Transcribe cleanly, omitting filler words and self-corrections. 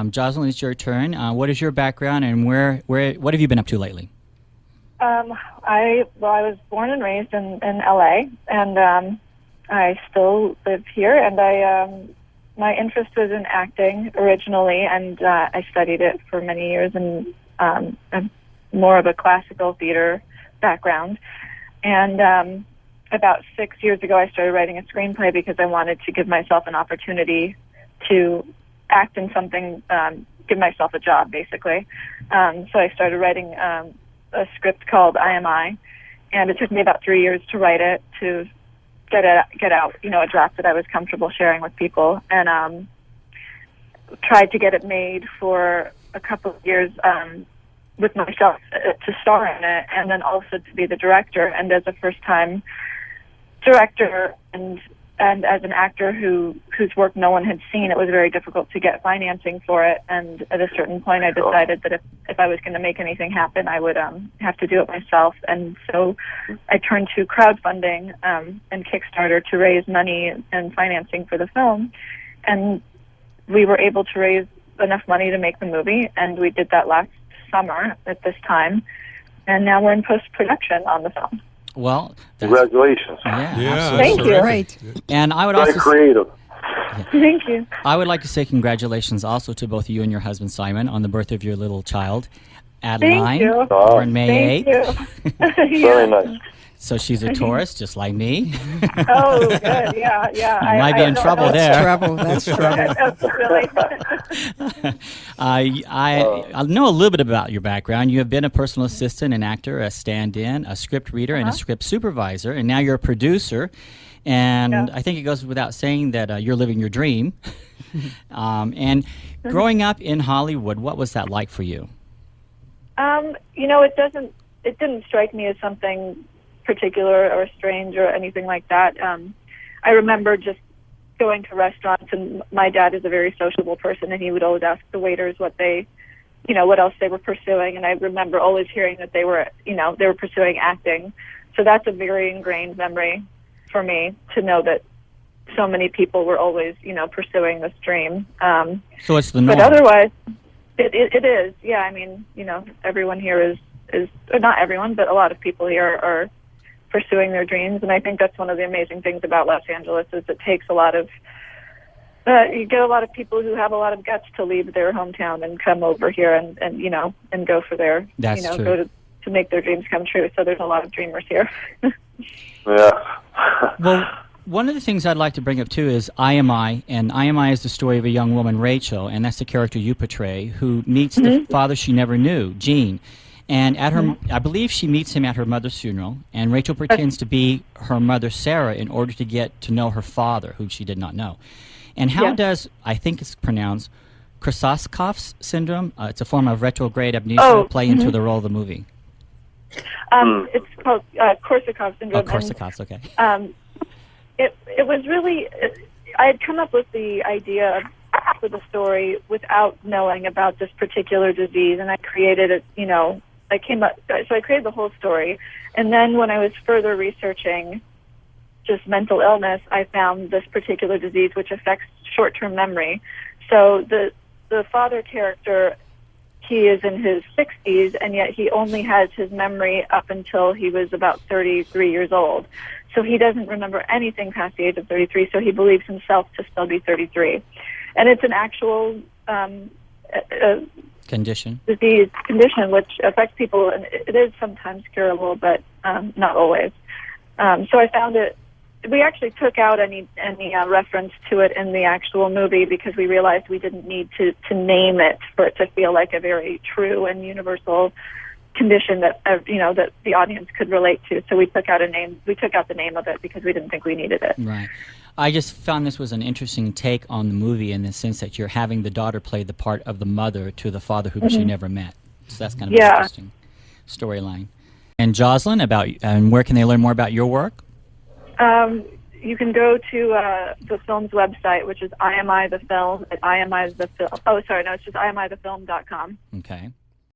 Jocelyn, it's your turn. What is your background, and what have you been up to lately? I was born and raised in LA, and I still live here. And my interest was in acting originally, and I studied it for many years, and I'm more of a classical theater background. And about 6 years ago, I started writing a screenplay because I wanted to give myself an opportunity to act in something, give myself a job, basically. So I started writing a script called I, and it took me about 3 years to write it, to get out, a draft that I was comfortable sharing with people, and tried to get it made for a couple of years with myself to star in it, and then also to be the director. And as a first-time director and as an actor whose work no one had seen, it was very difficult to get financing for it. And at a certain point, I decided that if I was going to make anything happen, I would have to do it myself. And so I turned to crowdfunding and Kickstarter to raise money and financing for the film. And we were able to raise enough money to make the movie, and we did that last summer at this time. And now we're in post-production on the film. Well, congratulations! Yeah, thank you. Great. And I would Very also creative. Thank you. I would like to say congratulations also to both you and your husband Simon on the birth of your little child, Adeline, Thank you. born May 8th. Thank you. Very nice. So she's a Taurus, just like me. Oh, good. Yeah. You might be in trouble there. That's trouble. Really? I know a little bit about your background. You have been a personal assistant, an actor, a stand-in, a script reader, and a script supervisor, and now you're a producer. And I think it goes without saying that you're living your dream. And growing up in Hollywood, what was that like for you? It didn't strike me as something particular or strange or anything like that. I remember just going to restaurants, and my dad is a very sociable person, and he would always ask the waiters what else they were pursuing. And I remember always hearing that they were pursuing acting. So that's a very ingrained memory for me, to know that so many people were always, pursuing this dream. So it's the norm. But otherwise, it is. Yeah, I mean, everyone here is or not everyone, but a lot of people here are pursuing their dreams. And I think that's one of the amazing things about Los Angeles, is it takes a lot of, you get a lot of people who have a lot of guts to leave their hometown and come over here and go for their, That's true. go to make their dreams come true. So there's a lot of dreamers here. Yeah. Well, one of the things I'd like to bring up, too, is I, and I is the story of a young woman, Rachael, and that's the character you portray, who meets the father she never knew, Gene. And at her, I believe she meets him at her mother's funeral, and Rachael pretends to be her mother, Sarah, in order to get to know her father, who she did not know. And how does, I think it's pronounced, Korsakov's syndrome, it's a form of retrograde amnesia, play into the role of the movie? It's called Korsakov syndrome. Oh, Korsakov's, okay. It was really, I had come up with the idea for the story without knowing about this particular disease, and I created it, I created the whole story. And then when I was further researching just mental illness, I found this particular disease which affects short-term memory. So the father character, he is in his 60s, and yet he only has his memory up until he was about 33 years old. So he doesn't remember anything past the age of 33, so he believes himself to still be 33. And it's an actual condition which affects people, and it is sometimes curable, but not always. So I found it. We actually took out any reference to it in the actual movie because we realized we didn't need to name it for it to feel like a very true and universal condition that that the audience could relate to. So we took out a name. We took out the name of it because we didn't think we needed it. Right. I just found this was an interesting take on the movie, in the sense that you're having the daughter play the part of the mother to the father whom she never met. So that's kind of an interesting storyline. And Jocelyn, and where can they learn more about your work? You can go to the film's website, which is IMI the Film at IMI the Film. Oh, sorry, no, it's just IMIthefilm.com. Okay.